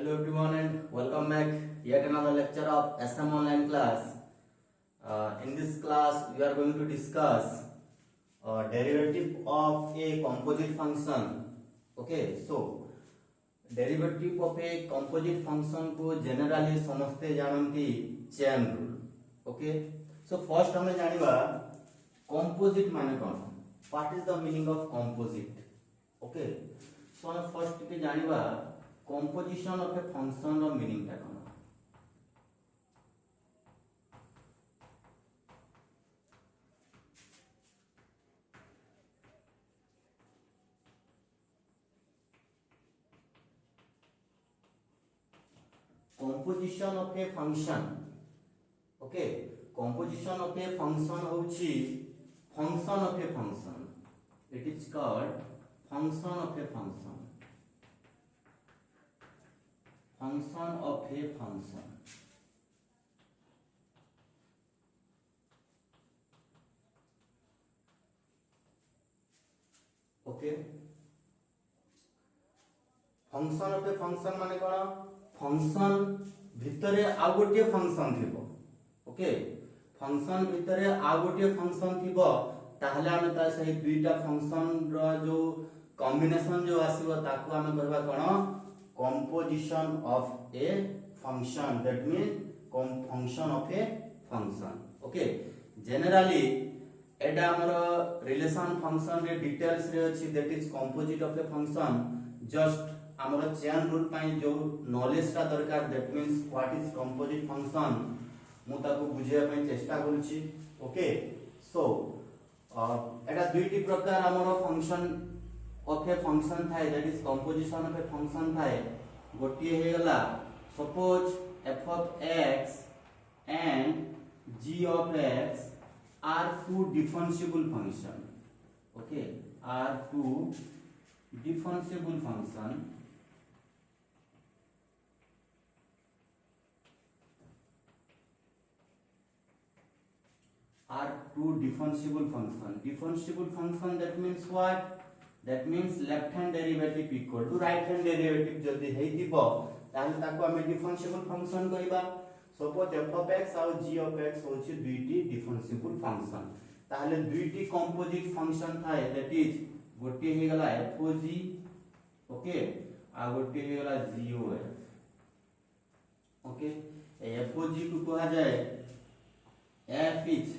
Hello everyone and welcome back yet another lecture of SM online class. In this class we are going to discuss derivative of a composite function. Okay, so derivative of a composite function को generally समझते जानती chain rule. Okay, so first हमें जानिबा composite माने कौन? What is the meaning of composite? Okay, so हमें first के जानिबा composition of a function or meaning टा कौन? Composition of a function. Okay, composition of a function होची function of a function. It is called function of a function. Function of a function. Okay. Function of a function माने कौन? Function भितरे आ गोटे function थिबो. Okay, function भितरे आ गोटे फंक्शन थिबो ताहले हम ता सही दुईटा फंक्शन रो जो कॉम्बिनेशन जो आसीबो ताको हम कहबा कोन composition of a function. That mean function of a function. Okay, generally एडा हमर रिलेशन फंक्शन रे डिटेल्स रे अछि. That is composite of a function. Just हमर चेन रूल पाई जो नॉलेज ता दरकार. That means what is composite function मु ताको बुझिया पाई चेष्टा करूची. ओके, सो एटा दुईटी प्रकार हमर फंक्शन ऑफ ए फंक्शन थाए. That is composition of a function थाए. गोटिए हे गला suppose f of x and g of x are two differentiable function. Okay, are two differentiable function. Are two differentiable function. Differentiable function, that means what? That means left hand derivative equal to right hand derivative जदि हेतिबो ताले ताको हमें differentiable function कहबा. Suppose f of x और g of x होछि दुईटी differentiable function. ताले दुईटी composite function थाए. that is गोटे हे गला f o g. ओके, आ गोटे हे गला g o f. Okay, f o g को कहा जाए f is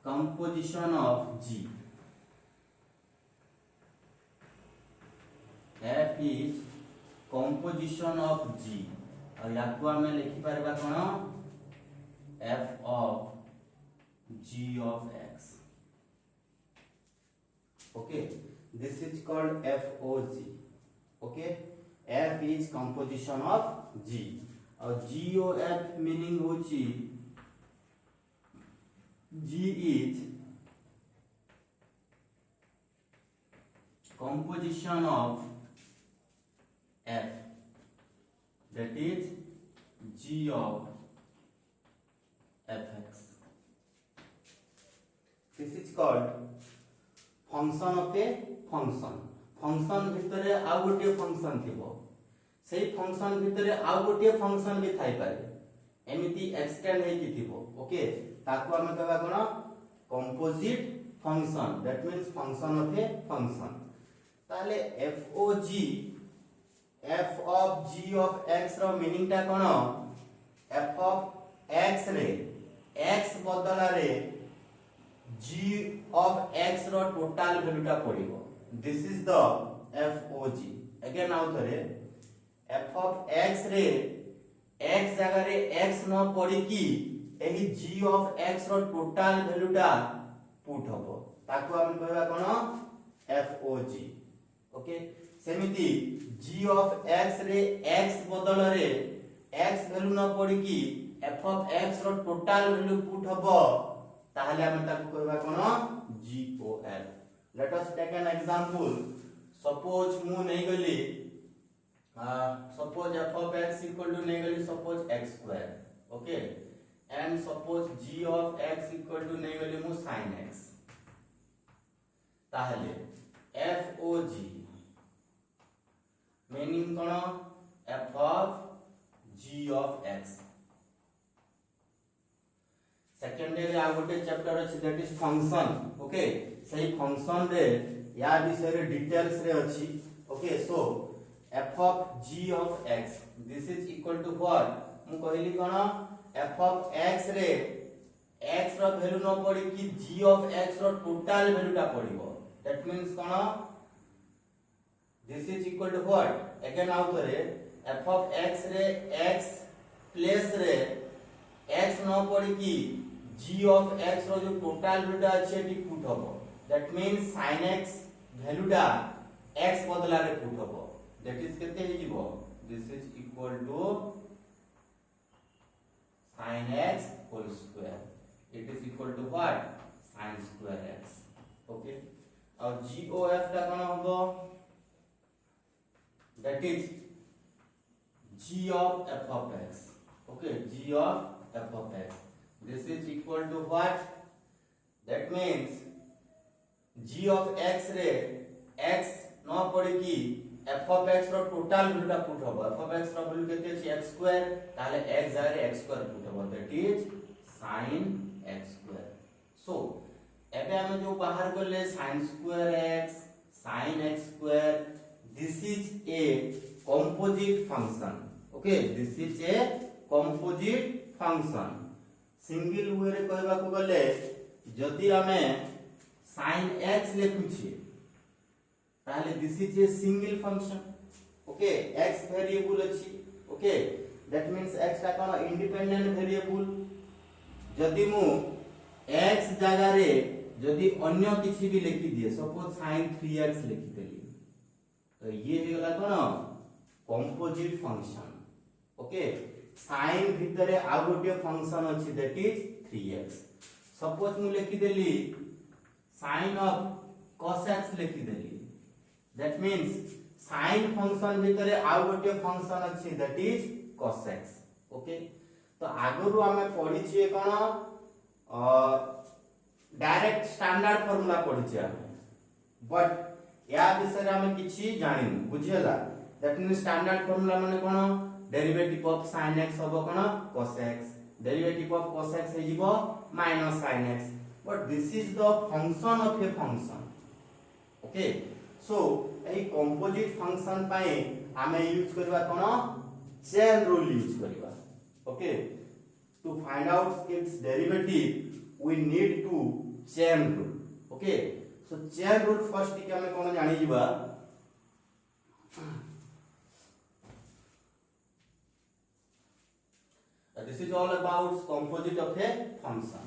composition of G. F is composition of G. और याको हमें लिखि परबा कोन f of G of x. Okay, this is called FOG. Okay, f is composition of G. और GOF meaning होची G is composition of F. That is G of fx. This is called function of a function. Function भितरे आ गोटे function थिबो. सेही function भितरे आ गोटे function भी थाई पारे. एमिति एक्सटेंड हे कि थिबो. ओके, ताको हम कहबा कोन composite function. That means function of a function. ताले FOG f of g of x रो मीनिंग ता कोन? f of x रे x बदला रे g of x रो टोटल वैल्यू ता पड़िबो. This is the FOG. Again आउ थरे f of x रे x जगह रे x न पड़ी की एही g of x रो टोटल वैल्यू ता पुट हबो. ताको हम कहबा कोन FOG. ओके, सेमिति g of x रे x बदल रे x वैल्यू न पड़ी की f of x रो टोटल वैल्यू पुट हबो ताहले हम ताको कहबा कोन GOF. Let us take an example. Suppose मु नै गली suppose f of x equal to negative suppose x square. Okay, and suppose g of x equal to negative sin x. ताहले FOG meaning कोन f चैप्टर अछि that is function okay सही function रे या विषय रे डिटेल्स रे अछि okay so f of g of x this is equal to what मु कहली कोन f of x रे x रो वैल्यू न पड़ी कि g of x रो टोटल वैल्यू टा पड़िबो दैट मींस कोन this is equal to what again आउ करे f of x रे x प्लस रे x न पड़ी कि g of x रो जो टोटल वैल्यू टा अछि एटी पुट हबो that means sin x value टा x बदला रे पुट हबो दैट इज केते हे जीवो this is equal to sin x whole square it is equal to what sin square x okay और GOF टा कोन हबो that is g of f of x okay g of f of x this is equal to what that means g of x रे x न पड़ी कि f of x रो total value टा पुट हबो f of x रो value केते अछि x स्क्वायर ताले x जारे x स्क्वायर पुट हबो that is sin x square so एबे हम जो बाहर करले sin square x sin x स्क्वायर this is a composite function okay this is a composite function single वे रे कहबा को गले जदी हमें sin x लिखुछि ताले this is a single function okay x variable अछि ओके दैट मींस x का कोन इंडिपेंडेंट वेरिएबल जदी मु x जगह रे जदी अन्य किछि भी लिखि दिए सपोज sin 3x लिखि देली तो ये हे गला कोन कंपोजिट फंक्शन ओके sin भितरे आ गोटे फंक्शन अछि दैट इज 3x सपोज मु लिखि देली sin ऑफ cos x लिखि देली दैट मींस sin फंक्शन भितरे आ गोटे फंक्शन अछि that is cos x okay तो आगरु हमें पढि छिए कोन डायरेक्ट स्टैंडर्ड फार्मूला पढि छिए बट या विषय हमें किछि जानिनु बुझियला दैट मींस स्टैंडर्ड फार्मूला माने कोन डेरिवेटिव ऑफ sin x होबो कोन cos x derivative of cos x हे जीवो minus sin x but this is the function of a function okay so a composite function पाए हमें यूज करबा कोन चेन रूल यूज करबा okay to find out its derivative we need to chain rule okay so chain rule first टिके हमें कोन जानि जीवा this is all about composite of a function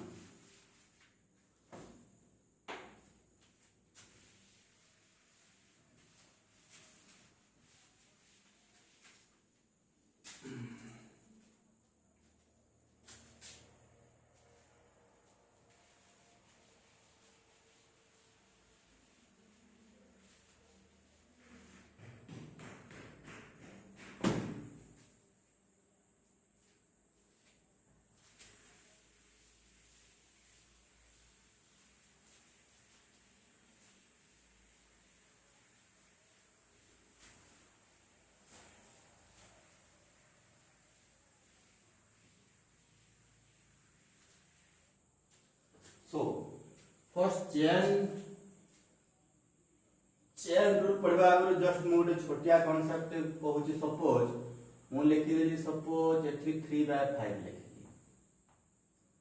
so first chain rule पढ़वा आगु just मु गोटे छोटिया कांसेप्ट कहूची सपोज मु लिखि देली सपोज एथि 3/5 लिखि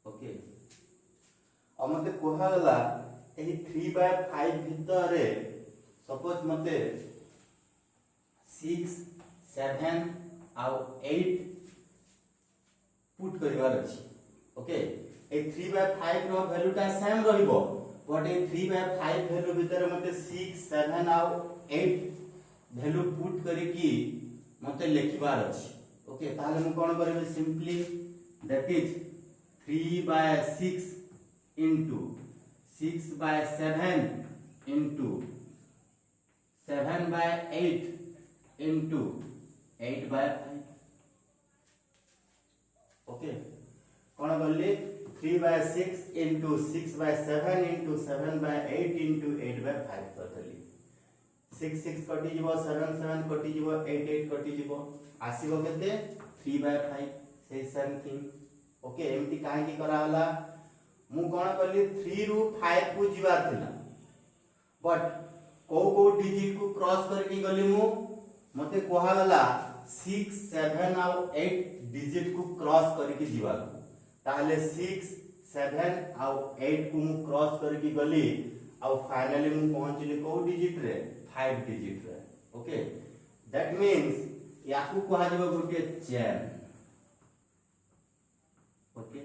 ओके अब मते कोहा गला एही 3/5 भीतर रे सपोज मते 6 7 आउ 8 पुट करिवार अछि ओके ए 3/5 रो वैल्यू टा सेम रहिबो बट ए 3/5 वैल्यू भीतर मते 6 7 आउ 8 वैल्यू पुट करी की मते लिखिबार अछि ओके ताले मु कोन करबे simply that is 3/6 into 6/7 into 7/8 into 8/5 okay कोन करली 3/6 into 6/7 into 7/8 into 8/5 करली 6 6 कटि जीवो 7 7 कटि जीवो 8 8 कटि जीवो आसीबो केते 3/5 से सेम थिंग ओके एमती काहे की करा होला मु कोन करली 3 रु 5 को जीवार थिला बट को डिजिट को क्रॉस करके गली मु मते कोहा गला 6 7 और 8 डिजिट को क्रॉस करके जीवा ताहले 6 7 और 8 को मु क्रॉस करके गली और फाइनली मु पहुंचली को डिजिट रे 5 डिजिट रे ओके दैट मींस याकू कोहा जब गोटे चेन ओके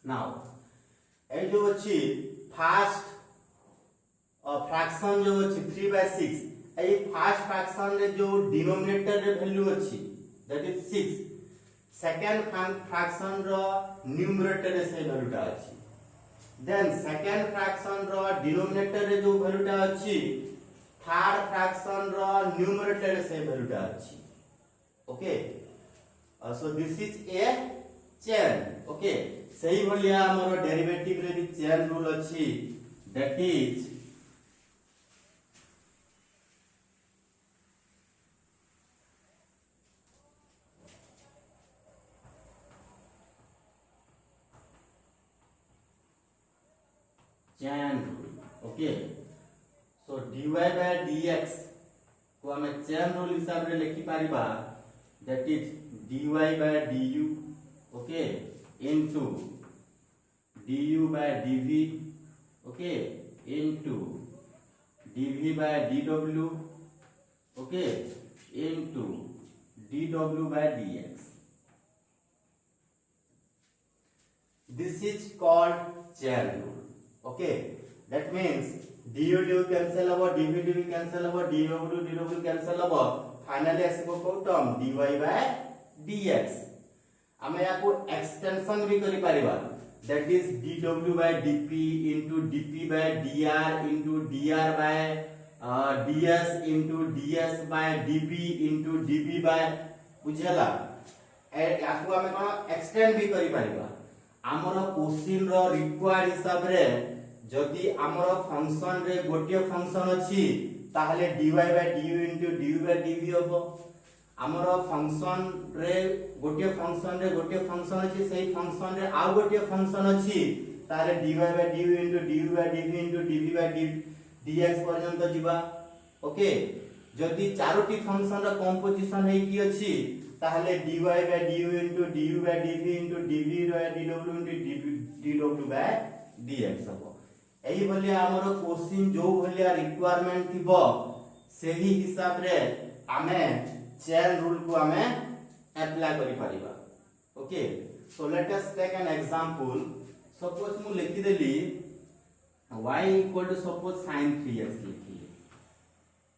नाउ ए जो अछि फर्स्ट फ्रैक्शन जो अछि 3/6 ए फर्स्ट फ्रैक्शन रे जो डिनोमिनेटर रे वैल्यू अछि दैट इज 6 सेकंड फ्रैक्शन रो न्यूमरेटर रे से वैल्यूटा अछि देन सेकंड फ्रैक्शन रो डिनोमिनेटर रे जो वैल्यूटा अछि थर्ड फ्रैक्शन रो न्यूमरेटर रे से वैल्यूटा अछि okay so this is A chain okay सही भलिया हमर डेरिवेटिव रे भी चेन रूल अछि that is chain rule okay so dy by dx को हमें चेन रूल हिसाब रे लिखि Paribas that is dy by du okay into du by dv okay into dv by dw okay into dw by dx this is called chain rule okay that means du cancel over dv cancel over dw cancel over finally आसीबो को term dy by dx हमें याको extension भी करि परिबा that is dw by dp into dp by dr into dr by ds into ds by dp into dp by बुझला याको हमें कोन extend भी करि परिबा हमर क्वेश्चन रो रिक्वायर्ड हिसाब रे जदि हमर फंक्शन रे गोटे फंक्शन अछि ताहले dy by du into du by dv होबो हमर फंक्शन रे गोटे फंक्शन अछि सेही फंक्शन रे आ गोटे फंक्शन अछि तारे dy by du into du by dv into dv by dx पर्यंत जिबा ओके जदि चारोटी फंक्शन रा कंपोजिशन हे की अछि ताहले dy by du into du by dv into dv by dw into dw by dx होबो एही भलिया हमर क्वेश्चन जो भलिया रिक्वायरमेंट थिबो सेही हिसाब रे हमें चेन रूल को हमें अप्लाई करि परिबा okay so let us take an example suppose मु लिखि देली y equal to suppose sin 3x लिखि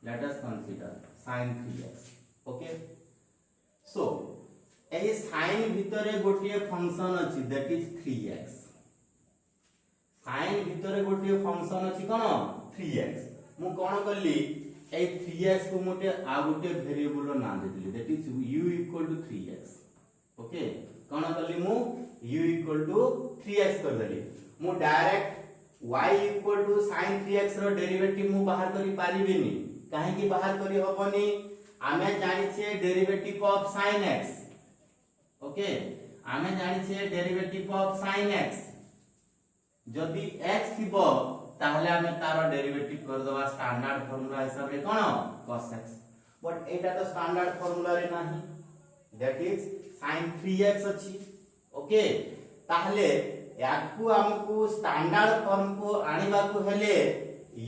let us consider sin 3x okay so एही sin भितरे गोटिए फंक्शन अछि दैट इज 3x sin भितरे गोटिए फंक्शन अछि कोन 3x मु कोन करली ए 3x को मोटे आ गोटे वेरिएबल रो नाम देली that is u equal to 3x okay कोन करली मु u इक्वल टू 3x कर देली मु direct y equal to sin 3x रो डेरिवेटिव मु बाहर करि पारिबिनी काहे कि बाहर करि होबनी आमे जानि छे derivative of sin x okay आमे जानि छे डेरिवेटिव ऑफ sin x जदि x थिबो ताहले हमें तारो डेरिवेटिव कर दवा स्टैंडर्ड फार्मूला हिसाब रे कोन cos x बट एटा तो स्टैंडर्ड फार्मूला रे नाही दैट इज sin 3x अछि ओके ताहले याकू हमकू स्टैंडर्ड फॉर्म को आनिबा को हेले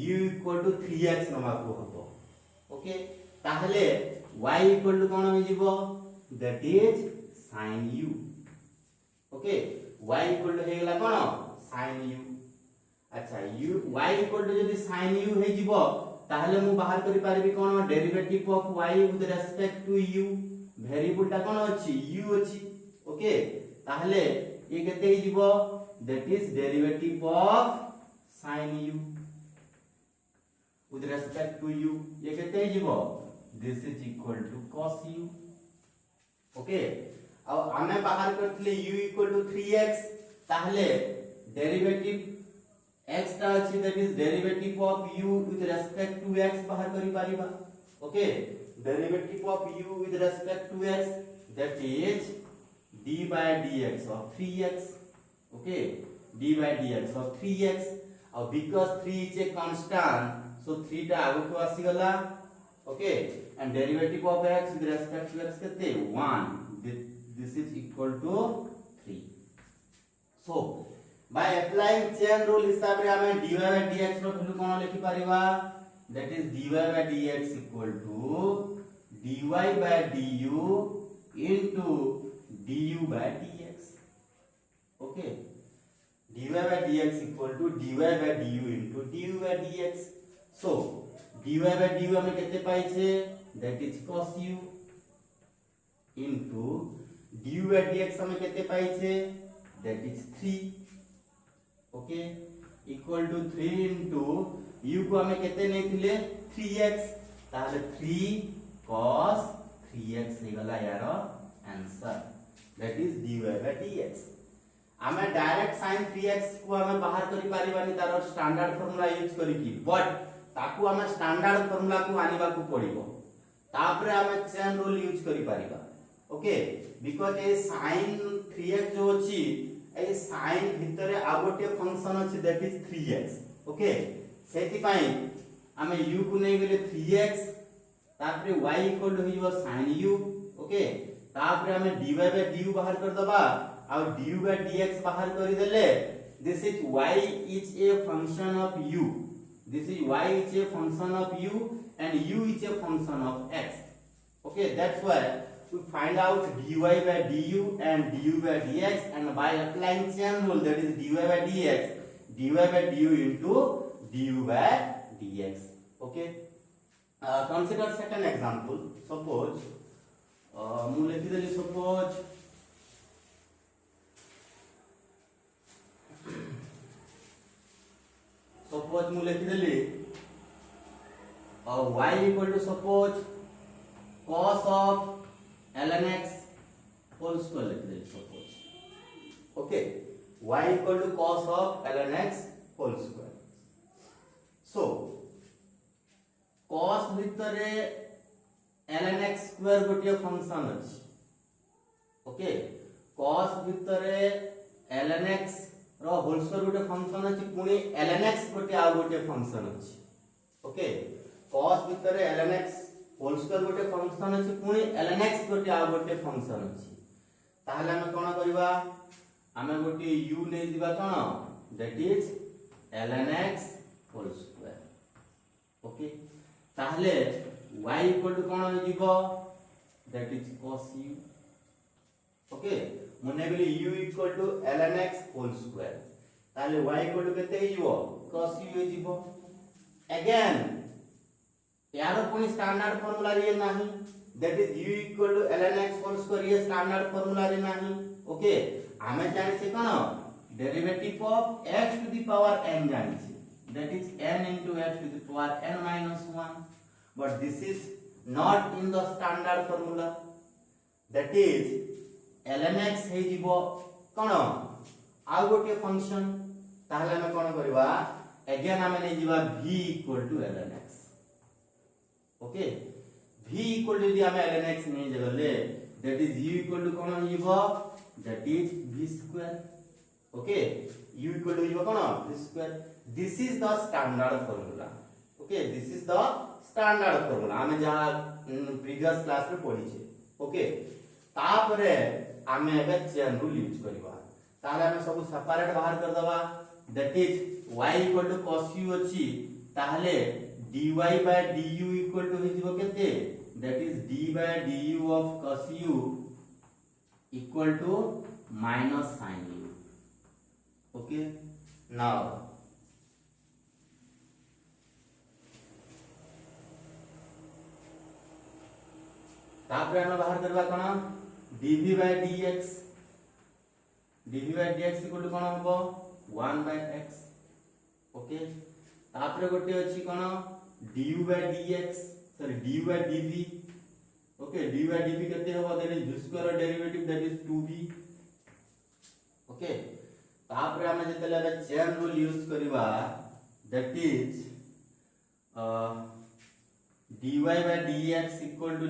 u इक्वल टू 3x नमा को हबो ओके ताहले y इक्वल टू कोन हो जिवो that is sin u okay y equal to हेगला कोन sin u अच्छा u y इक्वल टू जदी sin u हे जिवो ताहले मु बाहर करि पारबी कोन derivative of y with respect to u variable ता कोन अछि u अछि ओके ताहले ये केते हे जिवो that is derivative of sin u with respect to u ये केते हे जिवो this is equal to cos u okay अब हमें बाहर करथले u इक्वल टू 3x ताहले डेरिवेटिव x ता अछि that is derivative of u with respect to x बाहर करि पारिबा okay derivative of u with respect to x that is d by dx of 3x okay d by dx of 3x और because 3 is a constant so 3 टा आगो को आसी गला okay and derivative of x with respect to x केते 1 this is equal to 3 so by applying chain rule हिसाब रे हमें dy by dx रो वैल्यू कोन लिखि परिबा that is dy by dx equal to dy by du into du by dx okay dy by dx equal to dy by du into du by dx so dy by du हमें केते पाई छे that is cos u into du by dx हमें केते पाई छे that is 3 okay equal to 3 into u को हमें केते नै थिले 3x ताले 3 cos 3x हे गला यार answer that is dy by dx हमें डायरेक्ट sin 3x को हमें बाहर करि पारिबानी तार स्टैंडर्ड फार्मूला यूज करि की बट ताकू हमें स्टैंडर्ड फार्मूला को आनिबा को पड़िबो तापरे हमें चेन रूल यूज करि पारिबा okay because A sin 3x जो अछि ए sin भितरे आ गोटे फंक्शन अछि दैट इज 3x ओके सेति पई हमें u को नै गेले 3x तापरे y इक्वल टू हियो sin u ओके तापरे हमें dy by du बाहर कर दबा और du by dx बाहर करि देले this is y is a function of u this is y is a function of u and u is a function of x okay that's why we find out dy by du and du by dx and by applying chain rule that is dy by dx dy by du into du by dx okay consider second example suppose mu lekhi deli suppose mu lekhi deli y equal to suppose cos of ln x whole square lekhi deli suppose okay y equal to cos of ln x whole square so cos भितरे ln x square गोटे function अछि okay cos भितरे ln x रो whole square गोटे function अछि पुनी ln x गोटे आ गोटे function अछि ओके cos भितरे ln x होल स्क्वायर गोटे फंक्शन अछि पुनी ln x गोटे आ गोटे फंक्शन अछि ताहले हम कोन करबा हमें गोटे u नै दिबा कोन that is ln x whole square okay ताहले y इक्वल टू कोन हो जिवो that is cos u okay मने गेली u equal to ln x whole square ताले y इक्वल टू केते हियो cos u हो जिवो अगेन यार कोनी स्टैंडर्ड फार्मूला रे नाही that is u equal to ln x whole square ये स्टैंडर्ड फार्मूला रे नाही ओके हमें जानि छै कोन derivative of x to the power n जानि छै that is n into x to the power n minus 1 but this is not in the standard formula that is ln x हे जिवो कोन आ गोटे फंक्शन ताहले हम कोन करबा अगेन हम नै जिवा v equal to ln x okay v equal to यदि हम ln x नै जगले that is u equal to कोन जिवो that is v square okay u equal to जिवो कोन v square this is the standard formula okay this is the standard formula हम जहा previous class में पढ़ी छे ओके तापरे हमें एबे चेन रूल यूज करबा ताले हम सब सेपरेट बाहर कर दबा that is y equal to cos u अछि ताहले dy by du equal to हिजबो केते that is d by du of cos u equal to minus sin u okay now तापरे हम बाहर करबा कोन dv by dx equal to कोन होबो 1 by x ओके तापरे गोटे अछि कोन du by dx sorry du by dv okay du by dv केते होबो that is v square derivative that is 2v okay तापरे हम जेतले चेन रूल यूज करबा that is dy by dx equal to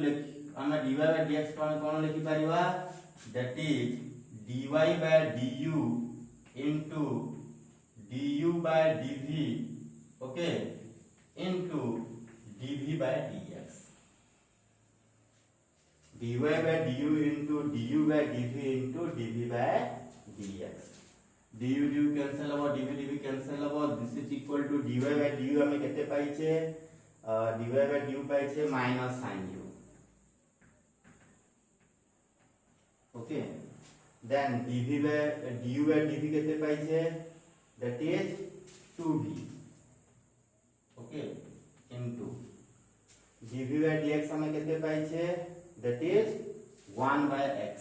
हम dy by dx कोन लिखि परिबा that is dy by du into du by dv, okay, into dv by dx. dy by du into du by dv into dv by dx. du cancel habo, dv cancel habo. This is equal to dy by du hame kete paiche, dy by du paiche minus sin u. Okay, then du by dv kete paiche, that is 2v, okay, into dv by dx hame kete paiche, that is 1 by x,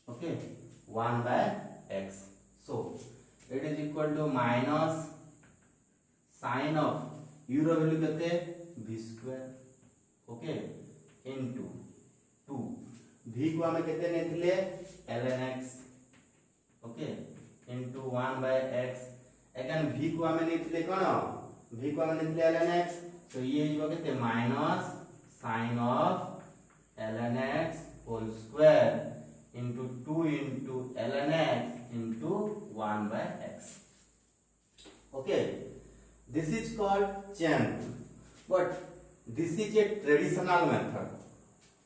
okay, 1 by x. So it is equal to minus sin of u रो value केते v square, okay, into 2 v को हमें केते नेथिले ln x, okay, into 1 by x. Again v को हमें नेथिले कोन, v को हमें नेथिले ln x, तो ये हो केते minus sin of ln x whole square into 2 into ln x into 1 by x. Okay, this is called chain rule, but this is a traditional method.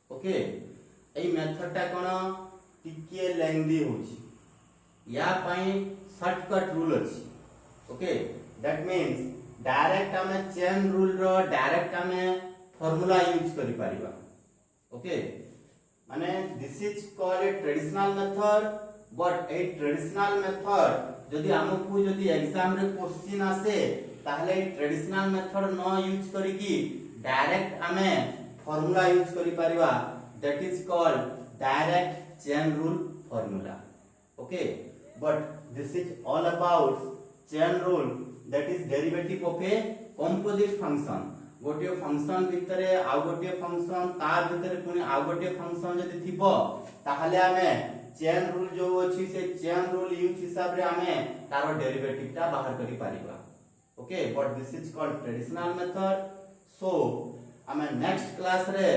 Okay, এই মেথডটা কোন টিকে লেংদি होची, या पई शॉर्टकट रूल अछि. ओके, दैट मींस डायरेक्ट हमें chain rule रो direct हमें formula use करि परिबा. ओके, माने this is called a traditional method, but A traditional method जदि हमकु जदि एग्जाम रे क्वेश्चन आसे ताहले ट्रेडिशनल मेथड न यूज करी की डायरेक्ट हमें फार्मूला यूज करि परिबा, that is called direct chain rule formula. Okay, but this is all about chain rule, that is derivative of a composite function. गोटे फंक्शन भितरे आ गोटे फंक्शन तार भितरे पुनी आ गोटे फंक्शन जदि थिबो ताहले हमें चेन रूल जो अछि से चेन रूल यूज हिसाब रे हमें तारो डेरिवेटिव ता बाहर करि परिबा. Okay, but this is called traditional method. So हमें नेक्स्ट क्लास रे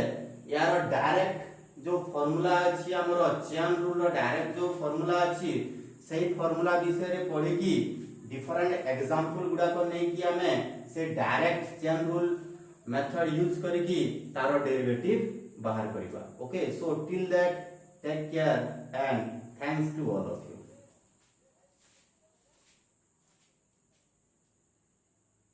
यार डायरेक्ट जो फार्मूला अछि हमरो चेन रूल रो डायरेक्ट जो फार्मूला अछि सेही फार्मूला विषय रे पढि की डिफरेंट एग्जांपल गुडा को नै कि हमें से direct chain rule method use करके तारो डेरिवेटिव बाहर करिबा. Okay, so till that take care and thanks to all of you.